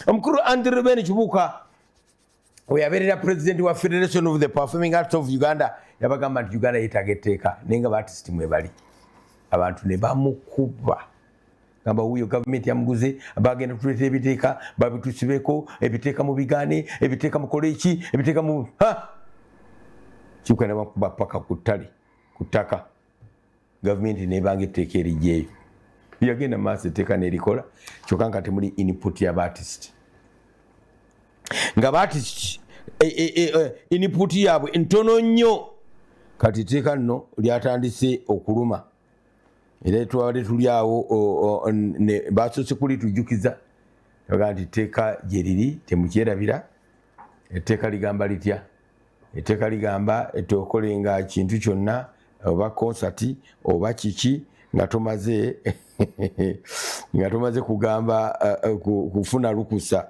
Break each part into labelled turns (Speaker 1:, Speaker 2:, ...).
Speaker 1: omukuru Andrew Ben Kibuuka oyabeerera president wa Federation of the Performing Arts of Uganda yabagamba nti Uganda yeetaaga etteeka naye nga baartist mwe bali abantu ne bamukuba gamba wuyo government yamuguze bagenda kutuleeta ebiteeka babitusibeko ebiteeka mu bigaane ebiteeka mu koleki ebiteeka mu Kibuuka ne bamukuba paka ku ttale ku ttaka government nebanga etteeka erijjeeyo yagenda maaso etteeka nerikola kyokka nga temuli input y'abaartist nga baartist input yaabwe ntono nnyo kati etteeka nno lyatandise okuluma era twali tuli awo basoose kulitujjukiza baga nti etteeka gye liri temukyerabira etteeka ligamba litya etteeka ligamba tokolenga kintu kyonna oba konsati oba kiki nga tomaze kugamba kufuna lukusa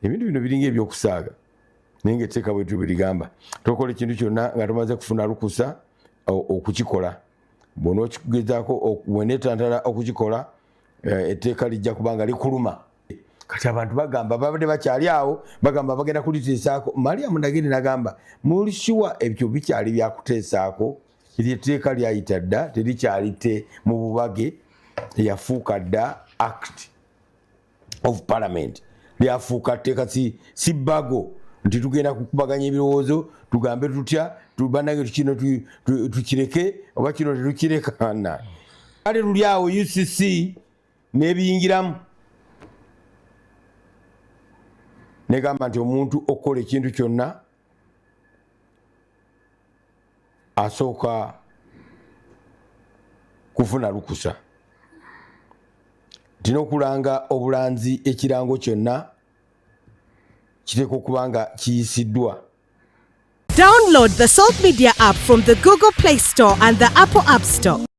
Speaker 1: ebintu bino biringa ebyokusaaga naye nga etteeka bwetu birigamba tokola ekintu kyonna nga tomaze kufuna lukusa okukikola bwona okigezaako bwenetantala okukikola etteeka lijja kubanga likuluma kati abantu bagamba babadde bakyali awo bagamba bagenda kuliteesaako Mariam Nagini nagamba mulishuwa ebyo bikyali byakuteesaako etteeka lyayita dda terikyalite mu bubage yafuuka dda act of parliament lyafuuka tteeka si bago nti tugenda kukubaganya ebirowoozo tugambe tutya tubanange kino tukireke oba kino tetukireka kale luli awo UCC nebiyingiramu negamba nti omuntu okukola ekintu kyonna asooka kufuna lukusa tina okulanga obulanzi ekirango kyonna kiteeka okuba nga kiyisiddwa.
Speaker 2: Download the Salt Media app from the Google Play Store and the Apple App Store.